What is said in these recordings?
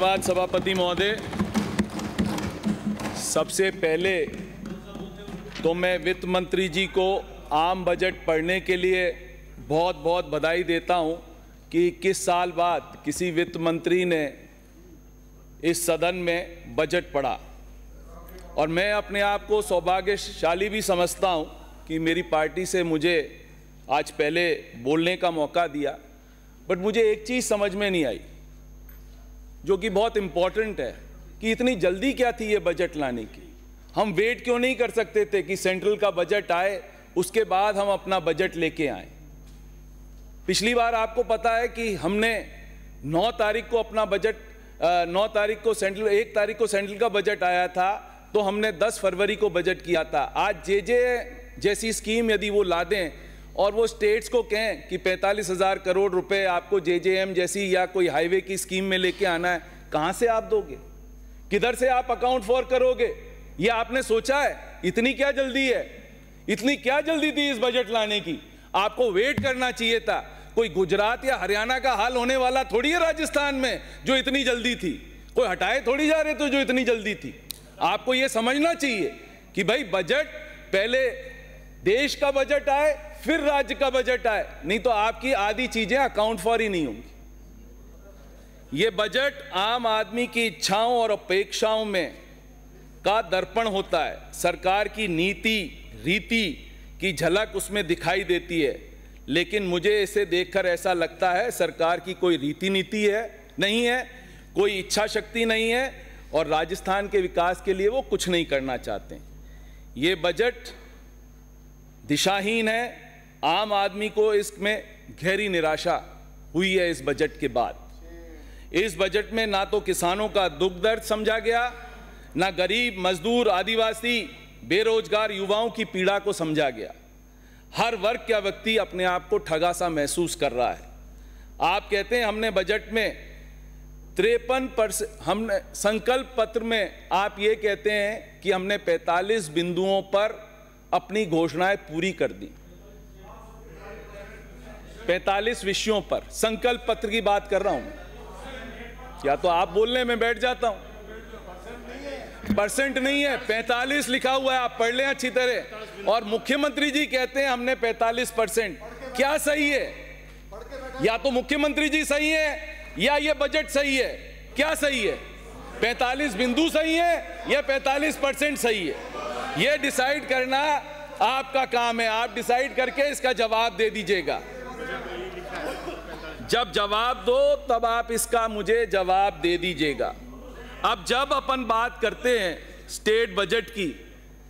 धन्यवाद सभापति महोदय। सबसे पहले तो मैं वित्त मंत्री जी को आम बजट पढ़ने के लिए बहुत बहुत बधाई देता हूं कि 21 साल बाद किसी वित्त मंत्री ने इस सदन में बजट पढ़ा, और मैं अपने आप को सौभाग्यशाली भी समझता हूं कि मेरी पार्टी से मुझे आज पहले बोलने का मौका दिया। बट मुझे एक चीज़ समझ में नहीं आई, जो कि बहुत इम्पॉर्टेंट है, कि इतनी जल्दी क्या थी ये बजट लाने की। हम वेट क्यों नहीं कर सकते थे कि सेंट्रल का बजट आए, उसके बाद हम अपना बजट लेके आए। पिछली बार आपको पता है कि हमने 9 तारीख को अपना बजट 9 तारीख को सेंट्रल 1 तारीख को सेंट्रल का बजट आया था, तो हमने 10 फरवरी को बजट किया था। आज जे जैसी स्कीम यदि वो ला दें और वो स्टेट्स को कहें कि 45,000 करोड़ रुपए आपको JJM जैसी या कोई हाईवे की स्कीम में लेके आना है, कहां से आप दोगे? किधर से आप अकाउंट फॉर करोगे? ये आपने सोचा है? इतनी क्या जल्दी है? इतनी क्या जल्दी थी इस बजट लाने की? आपको वेट करना चाहिए था। कोई गुजरात या हरियाणा का हाल होने वाला थोड़ी है राजस्थान में जो इतनी जल्दी थी। कोई हटाए थोड़ी जा रहे थे जो इतनी जल्दी थी। आपको ये समझना चाहिए कि भाई बजट पहले देश का बजट आए, फिर राज्य का बजट आए, नहीं तो आपकी आधी चीजें अकाउंट फॉर ही नहीं होंगी। ये बजट आम आदमी की इच्छाओं और अपेक्षाओं में का दर्पण होता है। सरकार की नीति रीति की झलक उसमें दिखाई देती है, लेकिन मुझे इसे देखकर ऐसा लगता है सरकार की कोई रीति नीति है नहीं है, कोई इच्छा शक्ति नहीं है, और राजस्थान के विकास के लिए वो कुछ नहीं करना चाहते। ये बजट दिशाहीन है। आम आदमी को इसमें गहरी निराशा हुई है इस बजट के बाद। इस बजट में ना तो किसानों का दुख दर्द समझा गया, ना गरीब मजदूर आदिवासी बेरोजगार युवाओं की पीड़ा को समझा गया। हर वर्ग का व्यक्ति अपने आप को ठगा सा महसूस कर रहा है। आप कहते हैं हमने बजट में 53%, हमने संकल्प पत्र में आप ये कहते हैं कि हमने 45 बिंदुओं पर अपनी घोषणाएं पूरी कर दी। 45 विषयों पर संकल्प पत्र की बात कर रहा हूं। या तो आप बोलने में बैठ जाता हूं। परसेंट नहीं है, 45 लिखा हुआ है, आप पढ़ लें अच्छी तरह। और मुख्यमंत्री जी कहते हैं हमने 45%। क्या सही है? या तो मुख्यमंत्री जी सही है या ये बजट सही है। क्या सही है? 45 बिंदु सही है या 45% सही है? ये डिसाइड करना आपका काम है। आप डिसाइड करके इसका जवाब दे दीजिएगा। जब जवाब दो तब आप इसका मुझे जवाब दे दीजिएगा। अब जब अपन बात करते हैं स्टेट बजट की,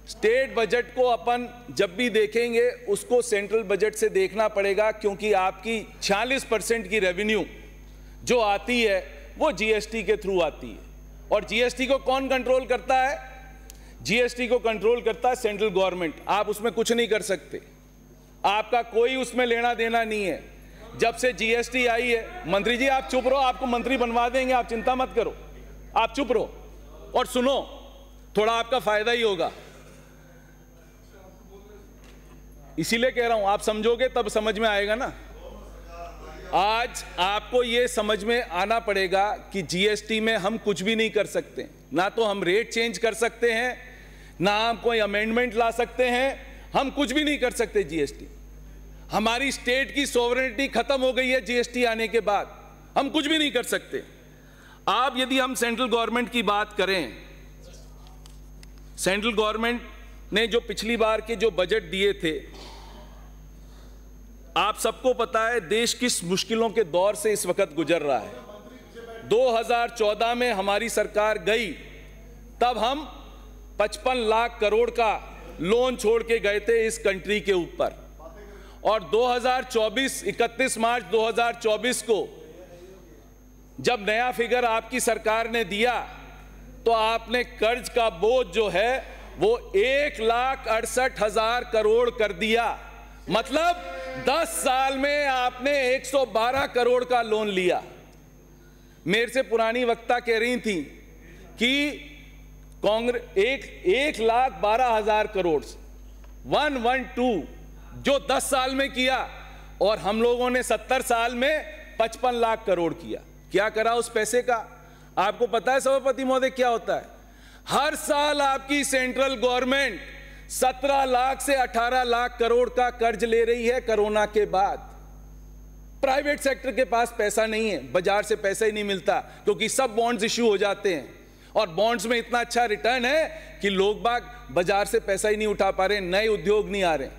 स्टेट बजट को अपन जब भी देखेंगे उसको सेंट्रल बजट से देखना पड़ेगा, क्योंकि आपकी 46% की रेवेन्यू जो आती है वो GST के थ्रू आती है। और GST को कौन कंट्रोल करता है? GST को कंट्रोल करता है सेंट्रल गवर्नमेंट। आप उसमें कुछ नहीं कर सकते, आपका कोई उसमें लेना देना नहीं है। जब से GST आई है, मंत्री जी आप चुप रहो, आपको मंत्री बनवा देंगे, आप चिंता मत करो, आप चुप रहो और सुनो, थोड़ा आपका फायदा ही होगा। इसीलिए कह रहा हूं, आप समझोगे तब समझ में आएगा ना। आज आपको यह समझ में आना पड़ेगा कि GST में हम कुछ भी नहीं कर सकते। ना तो हम रेट चेंज कर सकते हैं, ना हम कोई अमेंडमेंट ला सकते हैं, हम कुछ भी नहीं कर सकते। GST हमारी स्टेट की सॉवरेनिटी खत्म हो गई है। GST आने के बाद हम कुछ भी नहीं कर सकते। आप यदि हम सेंट्रल गवर्नमेंट की बात करें, सेंट्रल गवर्नमेंट ने जो पिछली बार के जो बजट दिए थे, आप सबको पता है देश किस मुश्किलों के दौर से इस वक्त गुजर रहा है। 2014 में हमारी सरकार गई, तब हम 55 लाख करोड़ का लोन छोड़ के गए थे इस कंट्री के ऊपर। और 2024 31 मार्च 2024 को जब नया फिगर आपकी सरकार ने दिया, तो आपने कर्ज का बोझ जो है वो 1,68,000 करोड़ कर दिया। मतलब 10 साल में आपने 112 करोड़ का लोन लिया। मेरे से पुरानी वक्ता कह रही थी कि कांग्रेस 1,12,000 करोड़ 112 जो 10 साल में किया, और हम लोगों ने 70 साल में 55 लाख करोड़ किया। क्या करा उस पैसे का? आपको पता है सभापति महोदय क्या होता है? हर साल आपकी सेंट्रल गवर्नमेंट 17 लाख से 18 लाख करोड़ का कर्ज ले रही है कोरोना के बाद। प्राइवेट सेक्टर के पास पैसा नहीं है, बाजार से पैसा ही नहीं मिलता, क्योंकि सब बॉन्ड्स इश्यू हो जाते हैं और बॉन्ड्स में इतना अच्छा रिटर्न है कि लोग बाग बाजार से पैसा ही नहीं उठा पा रहे, नए उद्योग नहीं आ रहे।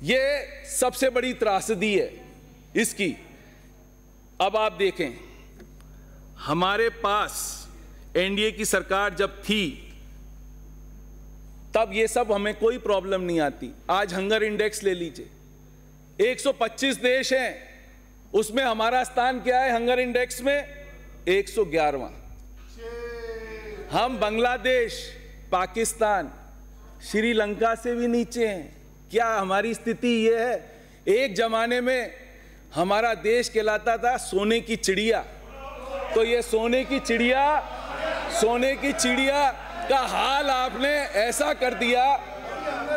ये सबसे बड़ी त्रासदी है इसकी। अब आप देखें, हमारे पास एनडीए की सरकार जब थी तब ये सब हमें कोई प्रॉब्लम नहीं आती। आज हंगर इंडेक्स ले लीजिए, 125 देश हैं, उसमें हमारा स्थान क्या है हंगर इंडेक्स में? 111वां। हम बांग्लादेश, पाकिस्तान, श्रीलंका से भी नीचे हैं। क्या हमारी स्थिति ये है? एक जमाने में हमारा देश कहलाता था सोने की चिड़िया, तो ये सोने की चिड़िया का हाल आपने ऐसा कर दिया,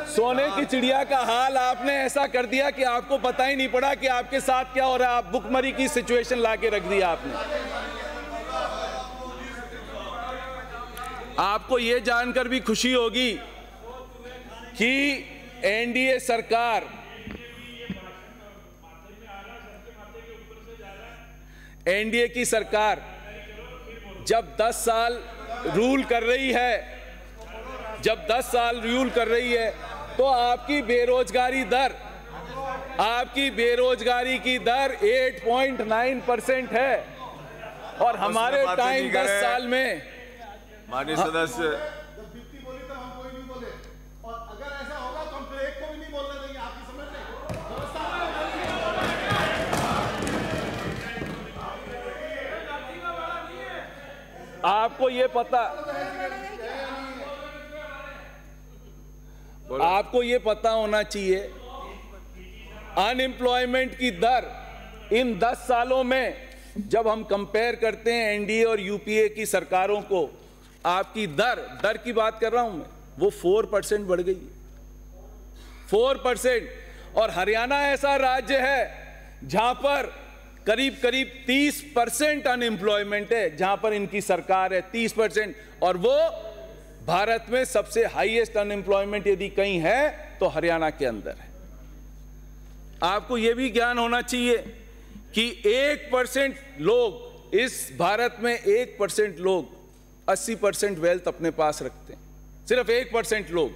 सोने की चिड़िया का हाल आपने ऐसा कर दिया कि आपको पता ही नहीं पड़ा कि आपके साथ क्या हो रहा है। आप भुखमरी की सिचुएशन लाके रख दिया आपने। आपको यह जानकर भी खुशी होगी कि एनडीए सरकार की सरकार जब 10 साल रूल कर रही है, तो आपकी बेरोजगारी की दर 8.9% है और हमारे टाइम 10 साल में माननीय सदस्य आपको ये पता होना चाहिए, अनएम्प्लॉयमेंट की दर इन 10 सालों में जब हम कंपेयर करते हैं एनडीए और यूपीए की सरकारों को, आपकी दर की बात कर रहा हूं मैं, वो 4% बढ़ गई है, 4%। और हरियाणा ऐसा राज्य है जहां पर करीब 30% अनएम्प्लॉयमेंट है, जहां पर इनकी सरकार है 30%, और वो भारत में सबसे हाईएस्ट अनएम्प्लॉयमेंट यदि कहीं है तो हरियाणा के अंदर है। आपको यह भी ज्ञान होना चाहिए कि 1% लोग इस भारत में 1% लोग 80% वेल्थ अपने पास रखते हैं, सिर्फ 1% लोग,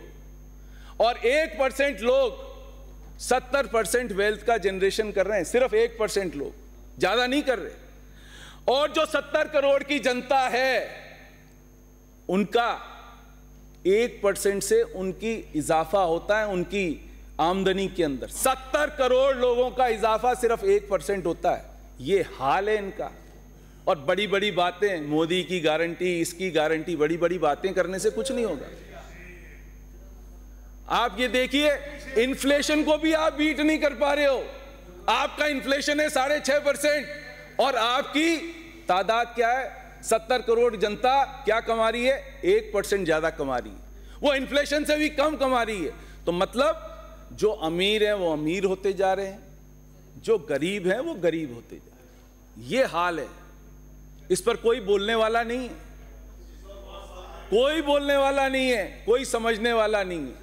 और 1% लोग 70% वेल्थ का जनरेशन कर रहे हैं, सिर्फ 1% लोग, ज्यादा नहीं कर रहे। और जो 70 करोड़ की जनता है, उनका 1% से उनकी इजाफा होता है उनकी आमदनी के अंदर। 70 करोड़ लोगों का इजाफा सिर्फ 1% होता है। ये हाल है इनका। और बड़ी बड़ी बातें, मोदी की गारंटी, इसकी गारंटी, बड़ी बड़ी बातें करने से कुछ नहीं होगा। आप ये देखिए, इन्फ्लेशन को भी आप बीट नहीं कर पा रहे हो। आपका इन्फ्लेशन है 6.5% और आपकी तादाद क्या है? 70 करोड़ जनता क्या कमा रही है? 1% ज्यादा कमा रही है, वो इन्फ्लेशन से भी कम कमा रही है। तो मतलब जो अमीर हैं वो अमीर होते जा रहे हैं, जो गरीब हैं वो गरीब होते जा रहे हैं। ये हाल है। इस पर कोई बोलने वाला नहीं है, कोई बोलने वाला नहीं है, कोई समझने वाला नहीं है।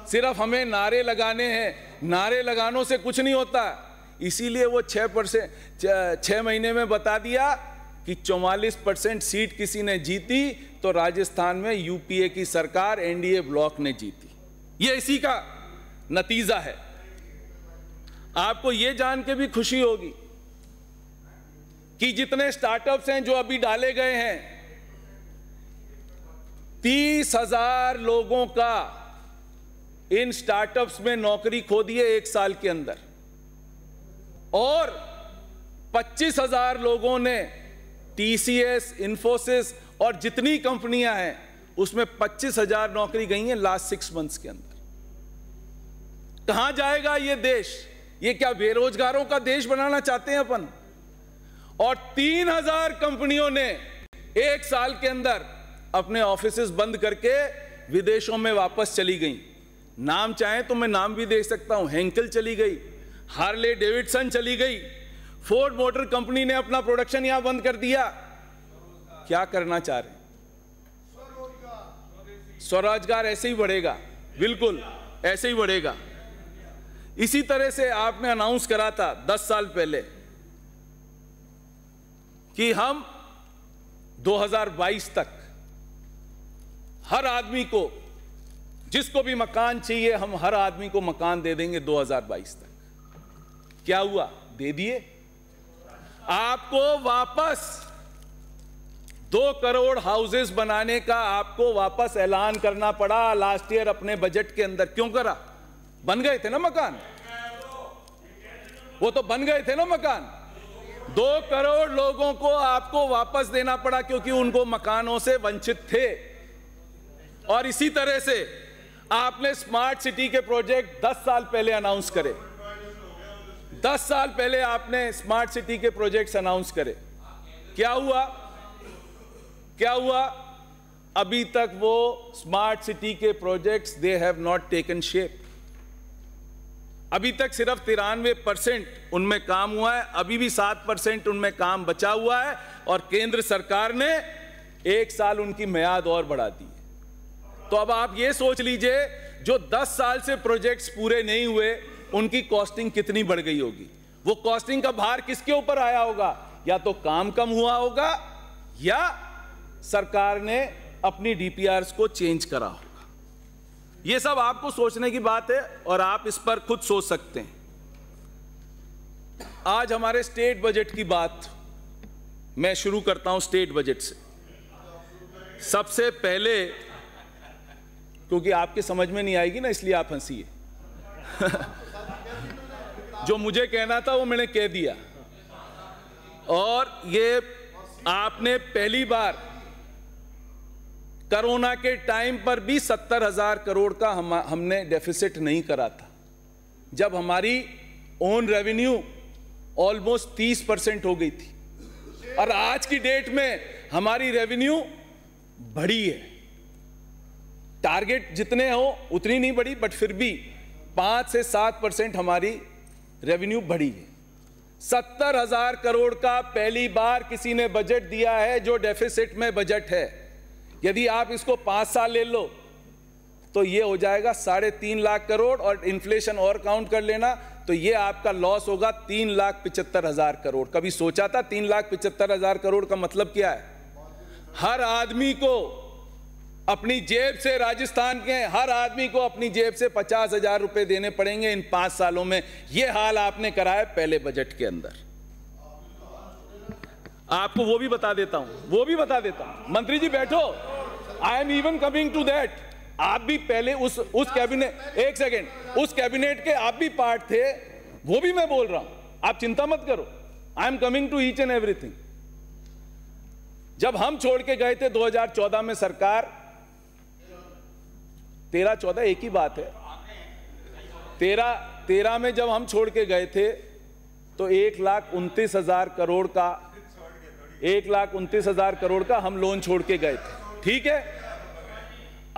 सिर्फ हमें नारे लगाने हैं, नारे लगानों से कुछ नहीं होता। इसीलिए वो 6 महीने में बता दिया कि 44% सीट किसी ने जीती तो राजस्थान में यूपीए की सरकार, एनडीए ब्लॉक ने जीती। ये इसी का नतीजा है। आपको ये जान के भी खुशी होगी कि जितने स्टार्टअप्स हैं जो अभी डाले गए हैं, 30,000 लोगों का इन स्टार्टअप्स में नौकरी खो दी है 1 साल के अंदर, और 25,000 लोगों ने टीसीएस, इन्फोसिस और जितनी कंपनियां हैं उसमें 25,000 नौकरी गई हैं लास्ट 6 मंथ्स के अंदर। कहां जाएगा ये देश? ये क्या बेरोजगारों का देश बनाना चाहते हैं अपन? और 3,000 कंपनियों ने 1 साल के अंदर अपने ऑफिसेस बंद करके विदेशों में वापस चली गई। नाम चाहे तो मैं नाम भी दे सकता हूं। हेंकल चली गई, हार्ले डेविडसन चली गई, फोर्ड मोटर कंपनी ने अपना प्रोडक्शन यहां बंद कर दिया। क्या करना चाह रहे हैं? स्वरोजगार ऐसे ही बढ़ेगा, बिल्कुल ऐसे ही बढ़ेगा। इसी तरह से आपने अनाउंस करा था 10 साल पहले कि हम 2022 तक हर आदमी को, जिसको भी मकान चाहिए, हम हर आदमी को मकान दे देंगे 2022 तक। क्या हुआ? दे दिए। आपको वापस 2 करोड़ हाउसेस बनाने का आपको वापस ऐलान करना पड़ा लास्ट ईयर अपने बजट के अंदर। क्यों करा? बन गए थे ना मकान, वो तो बन गए थे ना मकान। 2 करोड़ लोगों को आपको वापस देना पड़ा क्योंकि उनको मकानों से वंचित थे। और इसी तरह से आपने स्मार्ट सिटी के प्रोजेक्ट 10 साल पहले अनाउंस करे। 10 साल पहले आपने स्मार्ट सिटी के प्रोजेक्ट्स अनाउंस करे। क्या हुआ? क्या हुआ? अभी तक वो स्मार्ट सिटी के projects they have not taken shape. अभी तक सिर्फ 93% उनमें काम हुआ है, अभी भी 7% उनमें काम बचा हुआ है और केंद्र सरकार ने 1 साल उनकी मियाद और बढ़ा दी। तो अब आप ये सोच लीजिए, जो 10 साल से प्रोजेक्ट्स पूरे नहीं हुए उनकी कॉस्टिंग कितनी बढ़ गई होगी। वो कॉस्टिंग का भार किसके ऊपर आया होगा? या तो काम कम हुआ होगा या सरकार ने अपनी डीपीआरस को चेंज करा होगा। ये सब आपको सोचने की बात है और आप इस पर खुद सोच सकते हैं। आज हमारे स्टेट बजट की बात मैं शुरू करता हूं स्टेट बजट से। सबसे पहले, क्योंकि आपके समझ में नहीं आएगी ना इसलिए आप हंसिए जो मुझे कहना था वो मैंने कह दिया। और ये आपने पहली बार कोरोना के टाइम पर भी 70,000 करोड़ का हमने डेफिसिट नहीं करा था, जब हमारी ओन रेवेन्यू ऑलमोस्ट 30% हो गई थी। और आज की डेट में हमारी रेवेन्यू बढ़ी है। टारगेट जितने हो उतनी नहीं बढ़ी, बट फिर भी 5 से 7% हमारी रेवेन्यू बढ़ी है। 70,000 करोड़ का पहली बार किसी ने बजट दिया है जो डेफिसिट में बजट है। यदि आप इसको 5 साल ले लो तो ये हो जाएगा 3.5 लाख करोड़, और इन्फ्लेशन और काउंट कर लेना तो ये आपका लॉस होगा 3,75,000 करोड़। कभी सोचा था 3,75,000 करोड़ का मतलब क्या है? हर आदमी को अपनी जेब से, राजस्थान के हर आदमी को अपनी जेब से 50,000 रुपए देने पड़ेंगे इन 5 सालों में। यह हाल आपने कराया पहले बजट के अंदर। आपको वो भी बता देता हूं, मंत्री जी बैठो, I am even coming to that. आप भी पहले उस कैबिनेट, एक सेकेंड, उस कैबिनेट के आप भी पार्ट थे, वो भी मैं बोल रहा हूं, आप चिंता मत करो। I am coming to each and everything. जब हम छोड़ के गए थे 2014 में सरकार, 13-14 एक ही बात है, 13 में जब हम छोड़ के गए थे तो 1,29,000 करोड़ का 1,29,000 करोड़ का हम लोन छोड़ के गए थे। ठीक है,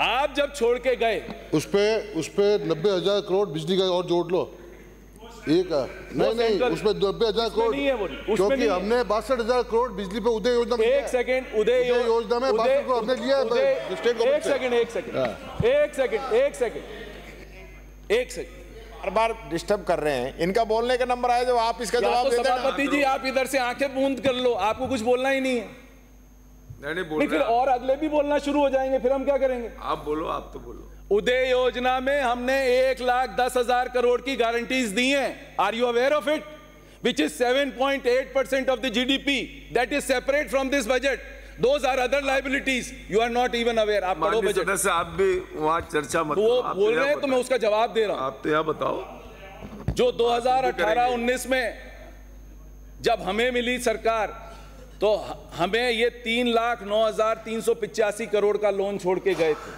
आप जब छोड़ के गए उस पे 90,000 करोड़ बिजली का और जोड़ लो। एक नहीं, उसमें 90,000 करोड़ नहीं है वो, क्योंकि हमने 62,000 करोड़ बिजली पे उदय योजना में, एक सेकंड, उदय योजना में 62 करोड़ हमने लिया। एक सेकंड हर बार डिस्टर्ब कर रहे हैं। इनका बोलने का नंबर आया जब आप इसका जवाब देते हैं। सभापति जी आप इधर से आंखें बूंद कर लो, आपको कुछ बोलना ही नहीं है। नहीं, फिर और अगले भी बोलना शुरू हो जाएंगे, फिर हम क्या करेंगे? आप बोलो, आप तो बोलो। उदय योजना में हमने 1,10,000 करोड़ की गारंटीज दी हैं। Are you aware of it? Which is 7.8% of the GDP, that is separate from this budget. Those are other liabilities. You are not even aware. आप पढ़ो बजट। सदस्य आप भी वहाँ चर्चा मत वो बोल रहे हैं तो मैं उसका जवाब दे रहा हूँ। आप तो यहाँ बताओ। जो 2018-19 में जब हमें मिली सरकार तो हमें ये 3,09,385 करोड़ का लोन छोड़ के गए थे।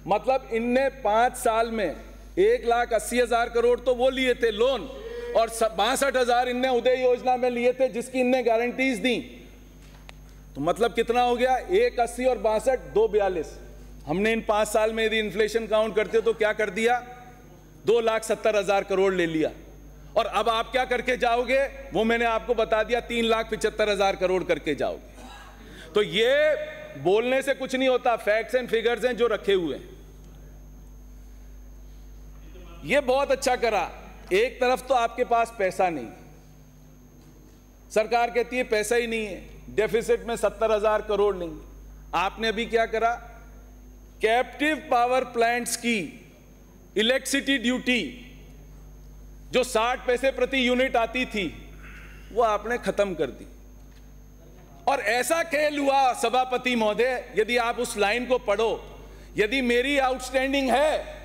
मतलब इनने 5 साल में 1,80,000 करोड़ तो वो लिए थे लोन, और 62,000 इनने उदय योजना में लिए थे जिसकी इनने गारंटीज दी। तो मतलब कितना हो गया? 1,80 और 62, 2,42। हमने इन 5 साल में यदि इन्फ्लेशन काउंट करते तो क्या कर दिया? 2,70,000 करोड़ ले लिया। और अब आप क्या करके जाओगे वो मैंने आपको बता दिया, 3,75,000 करोड़ करके जाओगे। तो ये बोलने से कुछ नहीं होता, फैक्ट्स एंड फिगर्स हैं जो रखे हुए हैं। ये बहुत अच्छा करा। एक तरफ तो आपके पास पैसा नहीं, सरकार कहती है पैसा ही नहीं है, डेफिसिट में 70,000 करोड़ नहीं। आपने अभी क्या करा, कैप्टिव पावर प्लांट्स की इलेक्ट्रिसिटी ड्यूटी जो 60 पैसे प्रति यूनिट आती थी वो आपने खत्म कर दी। और ऐसा खेल हुआ सभापति महोदय, यदि आप उस लाइन को पढ़ो, यदि मेरी आउटस्टैंडिंग है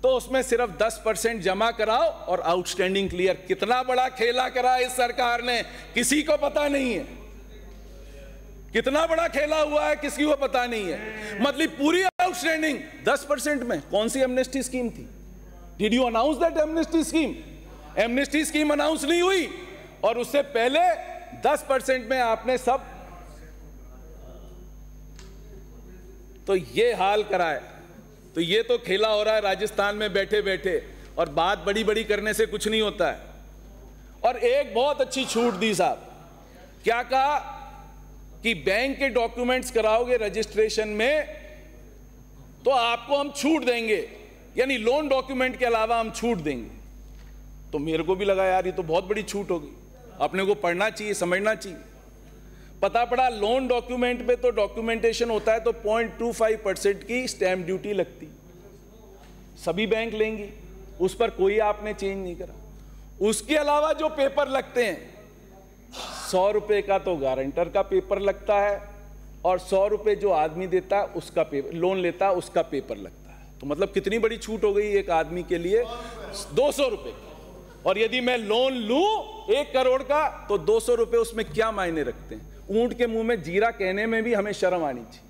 तो उसमें सिर्फ 10% जमा कराओ और आउटस्टैंडिंग क्लियर। कितना बड़ा खेला करा इस सरकार ने, किसी को पता नहीं है। कितना बड़ा खेला हुआ है, किसी को पता नहीं है। मतलब पूरी आउटस्टैंडिंग 10% में। कौन सी एमनेस्टी स्कीम थी? Did you announce that amnesty scheme? Amnesty scheme announce नहीं हुई और उससे पहले 10% में आपने सब। तो ये हाल करा है। तो ये तो खेला हो रहा है राजस्थान में बैठे बैठे, और बात बड़ी बड़ी करने से कुछ नहीं होता है। और एक बहुत अच्छी छूट दी साहब, क्या कहा कि बैंक के डॉक्यूमेंट्स कराओगे रजिस्ट्रेशन में तो आपको हम छूट देंगे, यानी लोन डॉक्यूमेंट के अलावा हम छूट देंगे। तो मेरे को भी लगा यार ये तो बहुत बड़ी छूट होगी, अपने को पढ़ना चाहिए, समझना चाहिए। पता पड़ा लोन डॉक्यूमेंट पे तो डॉक्यूमेंटेशन होता है तो 0.25% की स्टैंप ड्यूटी लगती, सभी बैंक लेंगी, उस पर कोई आपने चेंज नहीं करा। उसके अलावा जो पेपर लगते हैं, 100 रुपए का तो गारंटर का पेपर लगता है और 100 रुपए जो आदमी देता है उसका पेपर, लोन लेता है उसका पेपर लगता है। तो मतलब कितनी बड़ी छूट हो गई एक आदमी के लिए, 200 रुपए। और यदि मैं लोन लूं 1 करोड़ का तो 200 रुपए उसमें क्या मायने रखते हैं। ऊंट के मुंह में जीरा कहने में भी हमें शर्म आनी चाहिए।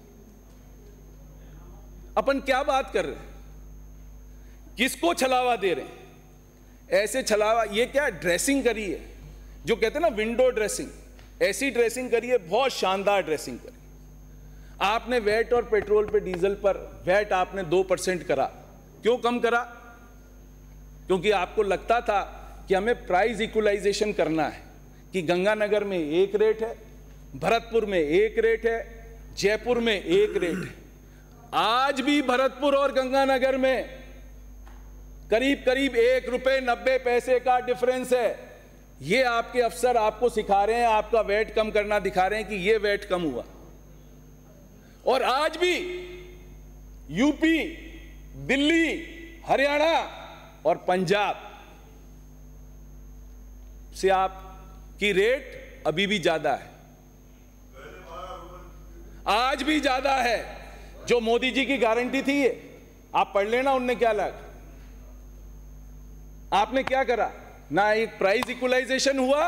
अपन क्या बात कर रहे हैं, किसको छलावा दे रहे हैं? ऐसे छलावा, ये क्या ड्रेसिंग करी है, जो कहते हैं ना विंडो ड्रेसिंग, ऐसी ड्रेसिंग करी है, बहुत शानदार ड्रेसिंग करी। आपने वैट और पेट्रोल पे डीजल पर वैट आपने 2% करा। क्यों कम करा? क्योंकि आपको लगता था कि हमें प्राइस इक्वलाइजेशन करना है, कि गंगानगर में एक रेट है, भरतपुर में एक रेट है, जयपुर में एक रेट है। आज भी भरतपुर और गंगानगर में करीब करीब 1 रुपए 90 पैसे का डिफरेंस है। ये आपके अफसर आपको सिखा रहे हैं, आपका वैट कम करना दिखा रहे हैं कि ये वैट कम हुआ। और आज भी यूपी, दिल्ली, हरियाणा और पंजाब से आपकी रेट अभी भी ज्यादा है, आज भी ज्यादा है। जो मोदी जी की गारंटी थी ये आप पढ़ लेना, उनने क्या लगा, आपने क्या करा, ना एक प्राइस इक्वलाइजेशन हुआ,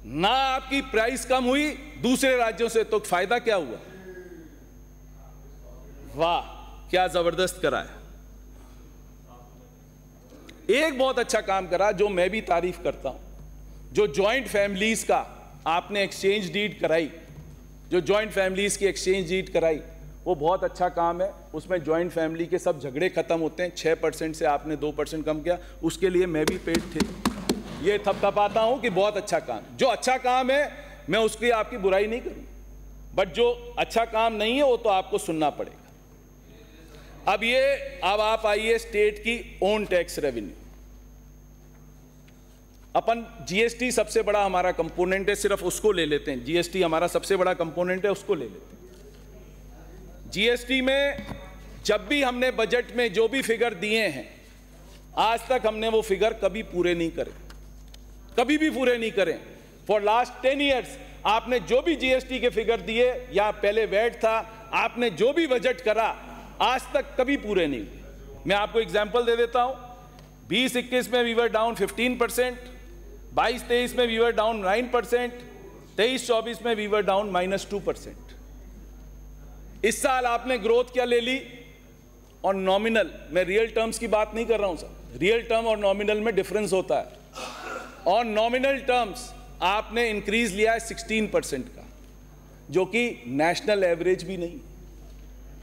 ना आपकी प्राइस कम हुई दूसरे राज्यों से, तो फायदा क्या हुआ? वाह क्या जबरदस्त करा है। एक बहुत अच्छा काम करा जो मैं भी तारीफ करता हूं, जो जॉइंट फैमिलीज का आपने एक्सचेंज डीड कराई, जो जॉइंट फैमिलीज की एक्सचेंज डीड कराई, वो बहुत अच्छा काम है। उसमें जॉइंट फैमिली के सब झगड़े खत्म होते हैं। 6% से आपने 2% कम किया, उसके लिए मैं भी पेट थे। ये थपथपाता हूं कि बहुत अच्छा काम। जो अच्छा काम है मैं उसकी आपकी बुराई नहीं करूं, बट जो अच्छा काम नहीं है वो तो आपको सुनना पड़ेगा। अब आप आइए स्टेट की ओन टैक्स रेवेन्यू। अपन जीएसटी सबसे बड़ा हमारा कंपोनेंट है, सिर्फ उसको ले लेते हैं। जीएसटी हमारा सबसे बड़ा कंपोनेंट है, उसको ले लेते हैं। जीएसटी में जब भी हमने बजट में जो भी फिगर दिए हैं, आज तक हमने वो फिगर कभी पूरे नहीं करे, कभी भी पूरे नहीं करें। फॉर लास्ट 10 ईयर्स आपने जो भी जीएसटी के फिगर दिए, या पहले वैट था, आपने जो भी बजट करा, आज तक कभी पूरे नहीं हुए। मैं आपको एग्जांपल दे देता हूं। 20-21 में वी वर डाउन 15%, 22-23 में वी वर डाउन 9%, 23-24 में वी वर डाउन -2%। इस साल आपने ग्रोथ क्या ले ली? और नॉमिनल, मैं रियल टर्म्स की बात नहीं कर रहा हूं सर, रियल टर्म और नॉमिनल में डिफरेंस होता है। और नॉमिनल टर्म्स आपने इंक्रीज लिया है 16% का, जो कि नेशनल एवरेज भी नहीं,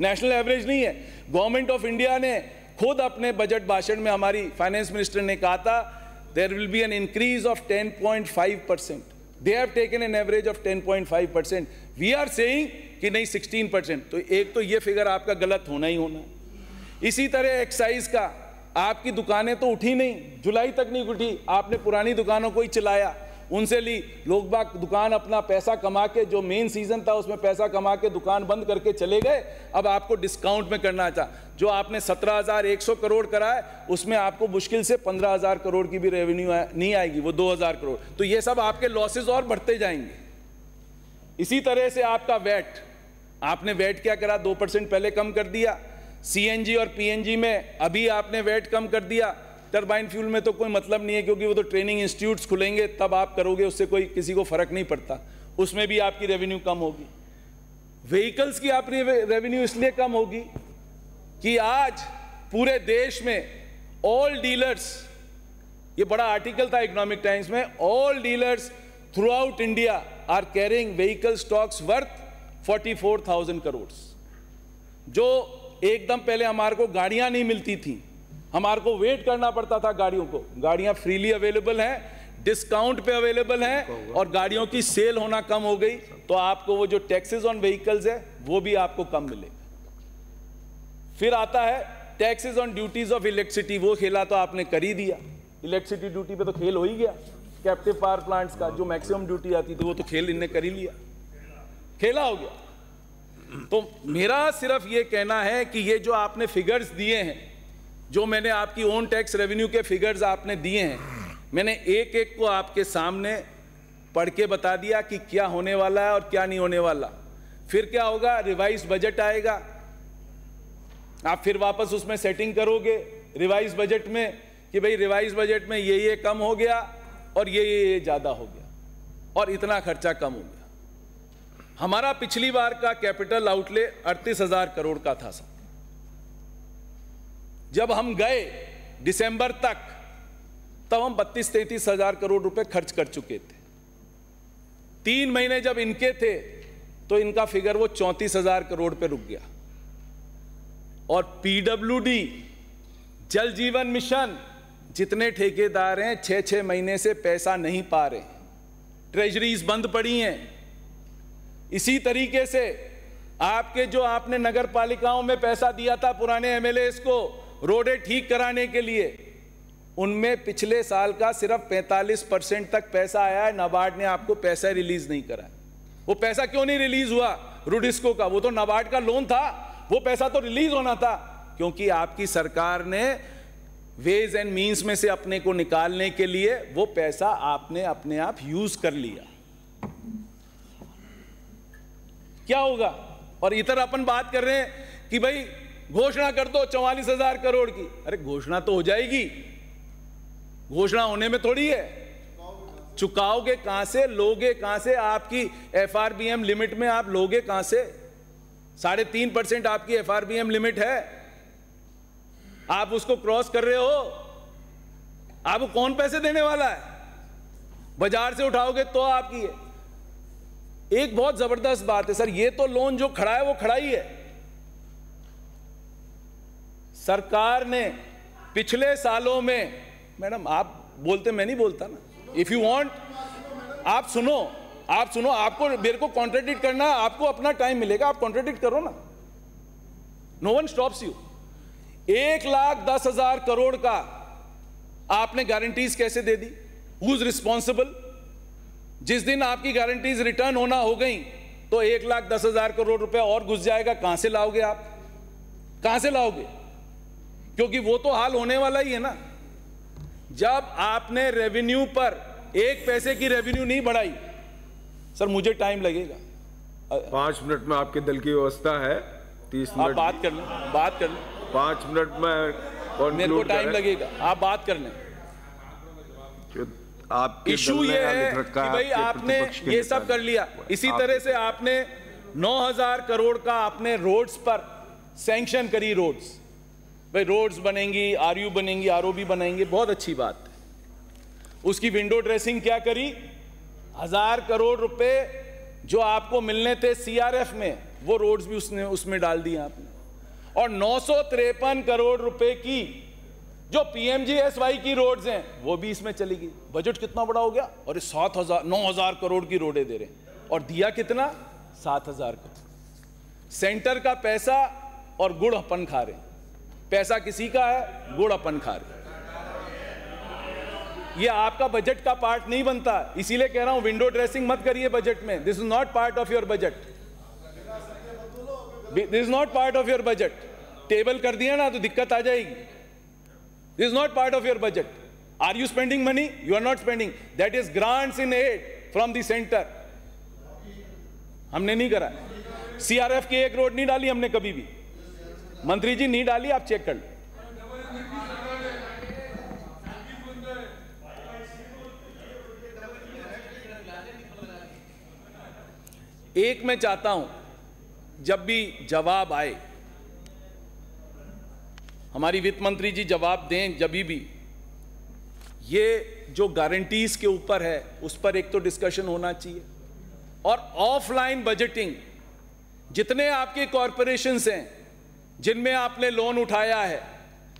नेशनल एवरेज नहीं है। गवर्नमेंट ऑफ इंडिया ने खुद अपने बजट भाषण में, हमारी फाइनेंस मिनिस्टर ने कहा था there will be an increase of 10.5%. They have taken an average of 10.5%. We are saying कि नहीं 16%. तो एक तो ये फिगर आपका गलत होना ही होना है। इसी तरह एक्साइज का, आपकी दुकानें तो उठी नहीं, जुलाई तक नहीं उठी, आपने पुरानी दुकानों को ही चलाया, उनसे ली, लोग बाग दुकान अपना पैसा कमा के, जो मेन सीजन था उसमें पैसा कमा के दुकान बंद करके चले गए। अब आपको डिस्काउंट में करना था, जो आपने 17,100 करोड़ करा है उसमें आपको मुश्किल से 15,000 करोड़ की भी रेवेन्यू नहीं आएगी, वो 2,000 करोड़। तो ये सब आपके लॉसेस और बढ़ते जाएंगे। इसी तरह से आपका वैट, आपने वैट क्या करा, 2% पहले कम कर दिया। सीएनजी और पीएनजी में अभी आपने वैट कम कर दिया। टरबाइन फ्यूल में तो कोई मतलब नहीं है, क्योंकि वो तो ट्रेनिंग इंस्टीट्यूट्स खुलेंगे तब आप करोगे, उससे कोई किसी को फर्क नहीं पड़ता, उसमें भी आपकी रेवेन्यू कम होगी। व्हीकल्स की आपकी रेवेन्यू इसलिए कम होगी कि आज पूरे देश में ऑल डीलर्स, ये बड़ा आर्टिकल था इकोनॉमिक टाइम्स में, all dealers throughout India are carrying vehicle stocks worth 44,000 crore. जो एकदम पहले हमारे को गाड़ियां नहीं मिलती थी, हमारे को वेट करना पड़ता था गाड़ियों को, गाड़ियां फ्रीली अवेलेबल हैं, डिस्काउंट पे अवेलेबल हैं, और गाड़ियों की सेल होना कम हो गई, तो आपको वो जो टैक्सेस ऑन व्हीकल्स है वो भी आपको कम मिलेगा। फिर आता है taxes on duties of electricity, वो खेला तो आपने कर ही दिया। इलेक्ट्रिसिटी ड्यूटी पे तो खेल हो ही गया, कैप्टिव पावर प्लांट्स का जो मैक्सिमम ड्यूटी आती थी वो तो खेल इनने कर ही लिया, खेला हो गया। तो मेरा सिर्फ ये कहना है कि ये जो आपने फिगर्स दिए हैं, जो मैंने आपकी ओन टैक्स रेवेन्यू के फिगर्स आपने दिए हैं, मैंने एक एक को आपके सामने पढ़ के बता दिया कि क्या होने वाला है और क्या नहीं होने वाला। फिर क्या होगा, रिवाइज बजट आएगा, आप फिर वापस उसमें सेटिंग करोगे रिवाइज बजट में कि भाई रिवाइज बजट में ये कम हो गया और ये ज़्यादा हो गया और इतना खर्चा कम हो गया। हमारा पिछली बार का कैपिटल आउटले 38,000 करोड़ का था सर। जब हम गए दिसंबर तक, तब हम 32-33,000 करोड़ रुपए खर्च कर चुके थे। 3 महीने जब इनके थे तो इनका फिगर वो 34,000 करोड़ पे रुक गया। और पीडब्ल्यूडी, जल जीवन मिशन, जितने ठेकेदार हैं 6-6 महीने से पैसा नहीं पा रहे, ट्रेजरीज बंद पड़ी हैं। इसी तरीके से आपके जो आपने नगर पालिकाओं में पैसा दिया था पुराने एमएलएस को रोडें ठीक कराने के लिए, उनमें पिछले साल का सिर्फ 45% तक पैसा आया है। नाबार्ड ने आपको पैसा रिलीज नहीं करा। वो पैसा क्यों नहीं रिलीज हुआ रुडिस्को का? वो तो नाबार्ड का लोन था, वो पैसा तो रिलीज होना था, क्योंकि आपकी सरकार ने वेज एंड मीन्स में से अपने को निकालने के लिए वो पैसा आपने अपने आप यूज कर लिया। क्या होगा? और इधर अपन बात कर रहे हैं कि भाई घोषणा कर दो 44,000 करोड़ की। अरे घोषणा तो हो जाएगी, घोषणा होने में थोड़ी है। चुकाओगे कहां से, लोगे कहां से? आपकी एफआरबीएम लिमिट में आप लोगे कहां से? 3.5% आपकी एफआरबीएम लिमिट है, आप उसको क्रॉस कर रहे हो। आपको कौन पैसे देने वाला है? बाजार से उठाओगे तो आपकी है। एक बहुत जबरदस्त बात है सर, ये तो लोन जो खड़ा है वो खड़ा ही है। सरकार ने पिछले सालों में, मैडम आप बोलते, मैं नहीं बोलता ना, इफ यू वांट आप सुनो, आपको मेरे को कॉन्ट्रडिक्ट करना, आपको अपना टाइम मिलेगा, आप कॉन्ट्रडिक्ट करो ना, no one stops you. 1,10,000 crore का आपने गारंटीज कैसे दे दी? Who is responsible? जिस दिन आपकी गारंटीज रिटर्न होना हो गई तो 1,10,000 करोड़ रुपए और घुस जाएगा। कहां से लाओगे आप? कहां से लाओगे? क्योंकि वो तो हाल होने वाला ही है ना। जब आपने रेवेन्यू पर 1 पैसे की रेवेन्यू नहीं बढ़ाई, सर मुझे टाइम लगेगा, 5 मिनट में आपके दल की व्यवस्था है, 30 मिनट आप बात कर लें, 5 मिनट में मेरे को टाइम लगेगा, आप बात कर लें। आपके इशू ये है कि भाई आपने ये सब कर लिया। इसी तरह से आपने 9,000 करोड़ का आपने रोड्स पर सैंक्शन करी। रोड्स, भाई रोड्स बनेंगी, आरयू बनेंगी, आरओबी बनेंगे, बहुत अच्छी बात है। उसकी विंडो ड्रेसिंग क्या करी? 1,000 करोड़ रुपए जो आपको मिलने थे सीआरएफ में, वो रोड्स भी उसमें डाल दिए आपने। और 953 करोड़ रुपए की जो PMGSY की रोड्स हैं वो भी इसमें चली गई। बजट कितना बड़ा हो गया, और 9,000 करोड़ की रोडें दे रहे हैं, और दिया कितना, 7,000 करोड़। सेंटर का पैसा और गुड़ अपन खा रहे हैं, पैसा किसी का है, गुड़ अपन खा रहे हैं। ये आपका बजट का पार्ट नहीं बनता, इसीलिए कह रहा हूं विंडो ड्रेसिंग मत करिए बजट में। This is not part of your budget, this is not part of your budget. Table कर दिया ना तो दिक्कत आ जाएगी। This is not part of your budget. Are you spending money? You are not spending, that is grants in aid from the centre. हमने नहीं करा, CRF की एक रोड नहीं डाली हमने कभी भी, मंत्री जी नहीं डाली, आप चेक कर लो। एक मैं चाहता हूं जब भी जवाब आए, हमारी वित्त मंत्री जी जवाब दें, जब भी ये जो गारंटीज के ऊपर है उस पर एक तो डिस्कशन होना चाहिए, और ऑफलाइन बजटिंग, जितने आपके कॉरपोरेशंस हैं जिनमें आपने लोन उठाया है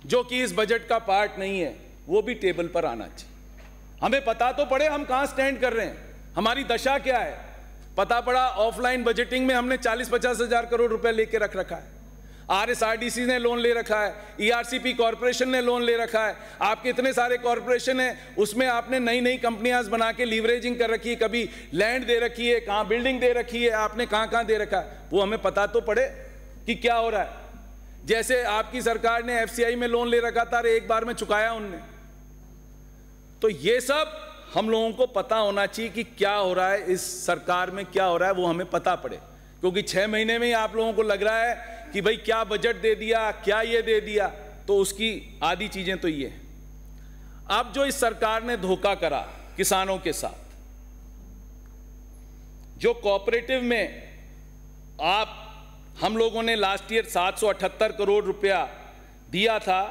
जो कि इस बजट का पार्ट नहीं है, वो भी टेबल पर आना चाहिए। हमें पता तो पड़े हम कहां स्टैंड कर रहे हैं, हमारी दशा क्या है। पता पड़ा ऑफलाइन बजटिंग में हमने 40-50 हजार करोड़ रुपए लेके रख रखा है, RSRDC ने लोन ले रखा है, ERCP कॉर्पोरेशन ने लोन ले रखा है, आपके इतने सारे कॉर्पोरेशन हैं उसमें आपने नई नई कंपनियां बना के लीवरेजिंग कर रखी है, कभी लैंड दे रखी है, कहां बिल्डिंग दे रखी है, आपने कहां कहां दे रखा है, वो हमें पता तो पड़े कि क्या हो रहा है। जैसे आपकी सरकार ने FCI में लोन ले रखा था, एक बार में चुकाया उनने। तो ये सब हम लोगों को पता होना चाहिए कि क्या हो रहा है इस सरकार में, क्या हो रहा है वो हमें पता पड़े, क्योंकि 6 महीने में ही आप लोगों को लग रहा है कि भाई क्या बजट दे दिया, क्या ये दे दिया, तो उसकी आधी चीजें तो ये हैं। अब जो इस सरकार ने धोखा करा किसानों के साथ, जो कोऑपरेटिव में हम लोगों ने लास्ट ईयर 778 करोड़ रुपया दिया था,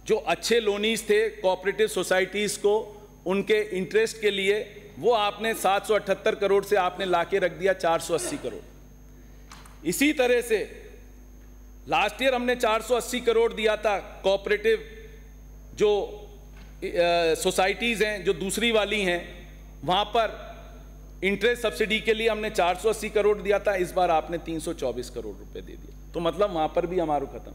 जो अच्छे लोनीज थे कोऑपरेटिव सोसाइटीज को उनके इंटरेस्ट के लिए, वो आपने 778 करोड़ से आपने लाके रख दिया 480 करोड़। इसी तरह से लास्ट ईयर हमने 480 करोड़ दिया था कोऑपरेटिव जो सोसाइटीज हैं, जो दूसरी वाली हैं, वहां पर इंटरेस्ट सब्सिडी के लिए हमने 480 करोड़ दिया था, इस बार आपने 324 करोड़ रुपए दे दिया, तो मतलब वहां पर भी हमारा खत्म।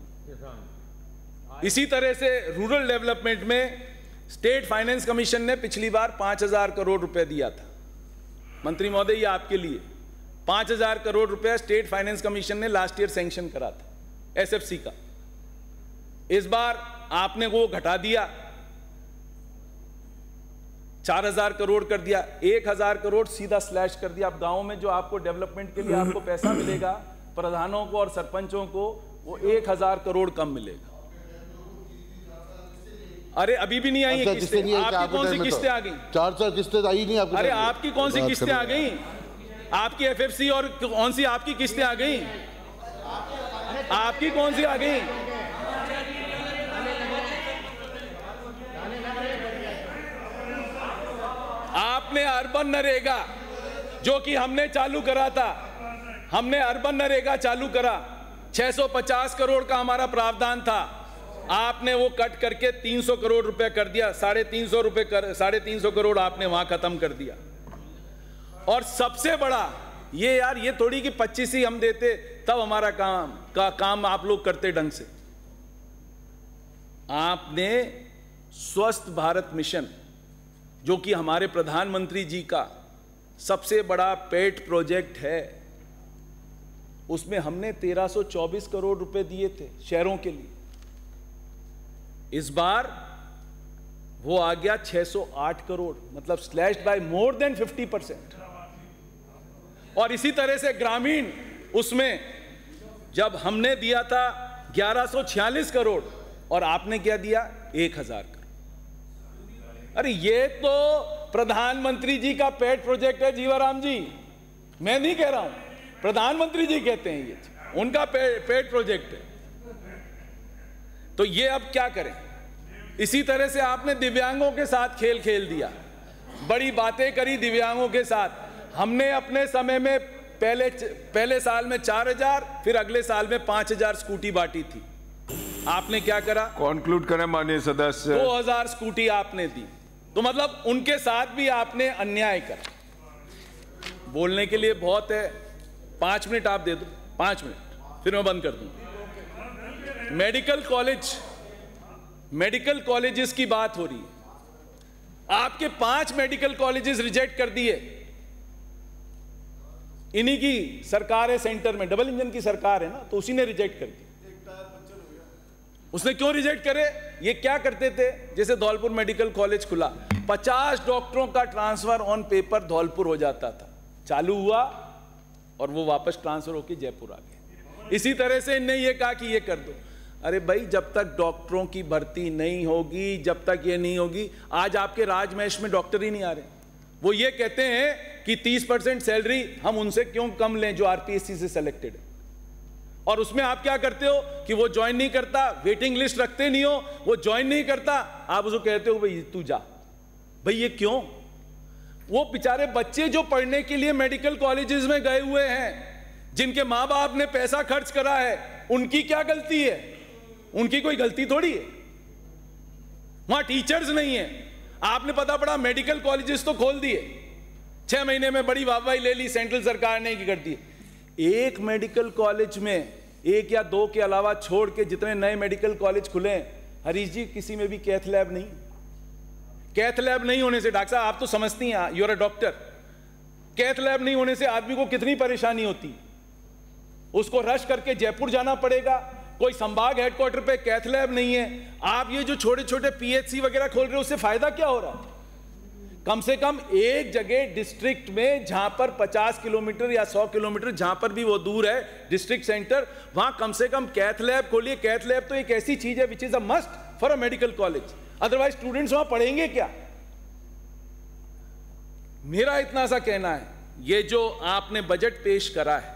इसी तरह से रूरल डेवलपमेंट में स्टेट फाइनेंस कमीशन ने पिछली बार 5,000 करोड़ रुपए दिया था। मंत्री महोदय, ये आपके लिए 5,000 करोड़ रुपए स्टेट फाइनेंस कमीशन ने लास्ट ईयर सैंक्शन करा था SFC का। इस बार आपने वो घटा दिया, 4,000 करोड़ कर दिया, 1,000 करोड़ सीधा स्लैश कर दिया। अब गांव में जो आपको डेवलपमेंट के लिए आपको पैसा मिलेगा प्रधानों को और सरपंचों को, वो 1,000 करोड़ कम मिलेगा। अरे अभी भी नहीं आई है किस्तें, आपकी कौन सी किस्तें आ गई? 4 किस्तें आई नहीं आपको। अरे आपकी कौन सी किस्तें आ गई? आपकी FFC और कौन सी आपकी किस्तें आ गई? आपकी कौन सी आ गई? आपने अर्बन नरेगा जो कि हमने चालू करा था, हमने अर्बन नरेगा चालू करा, 650 करोड़ का हमारा प्रावधान था, आपने वो कट करके 300 करोड़ रुपए कर दिया, 350 करोड़ आपने वहां खत्म कर दिया। और सबसे बड़ा ये यार, ये थोड़ी कि 25 ही हम देते तब हमारा काम आप लोग करते ढंग से। आपने स्वस्थ भारत मिशन जो कि हमारे प्रधानमंत्री जी का सबसे बड़ा पेट प्रोजेक्ट है, उसमें हमने 1324 करोड़ रुपए दिए थे शहरों के लिए। इस बार वो आ गया 608 करोड़, मतलब स्लैश्ड बाय मोर देन 50%। और इसी तरह से ग्रामीण, उसमें जब हमने दिया था 1146 करोड़ और आपने क्या दिया 1000 करोड़। अरे ये तो प्रधानमंत्री जी का पेट प्रोजेक्ट है जीवाराम जी, मैं नहीं कह रहा हूं, प्रधानमंत्री जी कहते हैं ये उनका पेट प्रोजेक्ट है। तो ये अब क्या करें? इसी तरह से आपने दिव्यांगों के साथ खेल खेल दिया, बड़ी बातें करी दिव्यांगों के साथ। हमने अपने समय में पहले साल में 4000, फिर अगले साल में 5000 स्कूटी बांटी थी। आपने क्या करा? कंक्लूड करें माननीय सदस्य। 2000 स्कूटी आपने दी, तो मतलब उनके साथ भी आपने अन्याय करा। बोलने के लिए बहुत है, 5 मिनट आप दे दो, 5 मिनट, फिर मैं बंद कर दूं। मेडिकल कॉलेजेस की बात हो रही है। आपके 5 मेडिकल कॉलेजेस रिजेक्ट कर दिए। इन्हीं की सरकार है सेंटर में, डबल इंजन की सरकार है ना, तो उसी ने रिजेक्ट कर दी। उसने क्यों रिजेक्ट करे? ये क्या करते थे, जैसे धौलपुर मेडिकल कॉलेज खुला, 50 डॉक्टरों का ट्रांसफर ऑन पेपर धौलपुर हो जाता था, चालू हुआ और वो वापस ट्रांसफर होकर जयपुर आ गए। इसी तरह से इन्हें ये कहा कि ये कर दो। अरे भाई, जब तक डॉक्टरों की भर्ती नहीं होगी, जब तक ये नहीं होगी, आज आपके राजमहेश में डॉक्टर ही नहीं आ रहे। वो ये कहते हैं कि 30% सैलरी हम उनसे क्यों कम लें जो आरपीएससी से सिलेक्टेड है, और उसमें आप क्या करते हो कि वो ज्वाइन नहीं करता, वेटिंग लिस्ट रखते नहीं हो, वो ज्वाइन नहीं करता, आप उसको कहते हो भाई तू जा। भाई ये क्यों? वो बेचारे बच्चे जो पढ़ने के लिए मेडिकल कॉलेजेस में गए हुए हैं, जिनके मां बाप ने पैसा खर्च करा है, उनकी क्या गलती है? उनकी कोई गलती थोड़ी है। वहां टीचर्स नहीं है। आपने पता पड़ा मेडिकल कॉलेजेस तो खोल दिए, 6 महीने में बड़ी वाहवाही ले ली सेंट्रल सरकार ने की कर दी। एक मेडिकल कॉलेज में 1 या 2 के अलावा छोड़ के जितने नए मेडिकल कॉलेज खुले, हरीश जी, किसी में भी कैथ लैब नहीं। कैथ लैब नहीं होने से, डॉक्टर साहब आप तो समझती हैं, you are a doctor, cath lab नहीं होने से आदमी को कितनी परेशानी होती। उसको रश करके जयपुर जाना पड़ेगा, कोई संभाग हेडक्वार्टर पे कैथ लैब नहीं है। आप ये जो छोटे छोटे पीएचसी वगैरह खोल रहे हो, उससे फायदा क्या हो रहा है? कम से कम एक जगह डिस्ट्रिक्ट में जहां पर 50 किलोमीटर या 100 किलोमीटर जहां पर भी वो दूर है डिस्ट्रिक्ट सेंटर, वहां कम से कम कैथ लैब खोलिए। कैथ लैब तो एक ऐसी चीज है which is a must for a medical college, otherwise students वहां पढ़ेंगे क्या? मेरा इतना सा कहना है, ये जो आपने बजट पेश करा है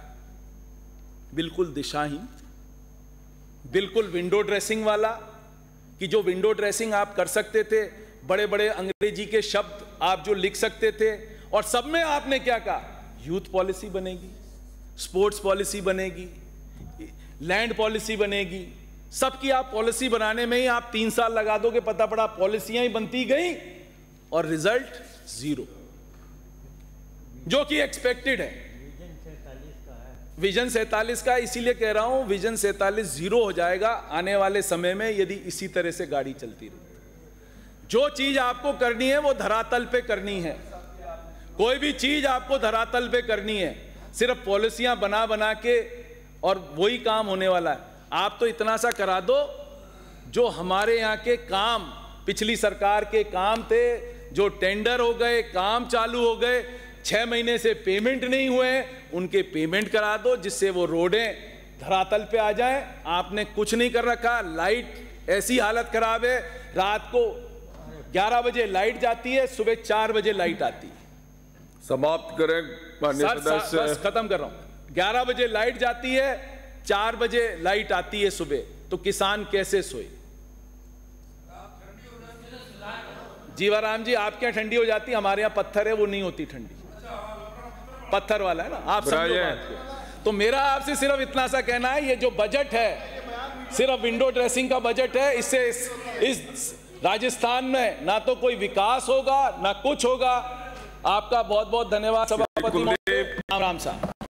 बिल्कुल दिशाहीन, बिल्कुल विंडो ड्रेसिंग वाला, कि जो विंडो ड्रेसिंग आप कर सकते थे, बड़े बड़े अंग्रेजी के शब्द आप जो लिख सकते थे, और सब में आपने क्या कहा? यूथ पॉलिसी बनेगी, स्पोर्ट्स पॉलिसी बनेगी, लैंड पॉलिसी बनेगी। सबकी आप पॉलिसी बनाने में ही आप 3 साल लगा दोगे, पता पड़ा पॉलिसियां ही बनती गई और रिजल्ट 0, जो कि एक्सपेक्टेड है। विजन 47 का इसीलिए कह रहा हूं, विजन 47 0 हो जाएगा आने वाले समय में यदि इसी तरह से गाड़ी चलती रही। जो चीज आपको करनी है वो धरातल पे करनी है। कोई भी चीज आपको धरातल पे करनी है, सिर्फ पॉलिसियां बना बना के और वही काम होने वाला है। आप तो इतना सा करा दो, जो हमारे यहाँ के काम, पिछली सरकार के काम थे, जो टेंडर हो गए, काम चालू हो गए, 6 महीने से पेमेंट नहीं हुए, उनके पेमेंट करा दो, जिससे वो रोडें धरातल पे आ जाएं। आपने कुछ नहीं कर रखा। लाइट ऐसी हालत खराब है, रात को 11 बजे लाइट जाती है, सुबह 4 बजे लाइट आती है। समाप्त करें माननीय सदस्य। बस खत्म कर रहा हूं। 11 बजे लाइट जाती है, 4 बजे लाइट आती है सुबह, तो किसान कैसे सोए? जीवाराम जी, आपके यहाँ ठंडी हो जाती, हमारे यहाँ पत्थर है, वो नहीं होती ठंडी, पत्थर वाला है ना, आप समझो बात को। तो मेरा आपसे सिर्फ इतना सा कहना है, ये जो बजट है सिर्फ विंडो ड्रेसिंग का बजट है। इससे इस राजस्थान में ना तो कोई विकास होगा ना कुछ होगा। आपका बहुत बहुत धन्यवाद सभापति, राम राम साहब।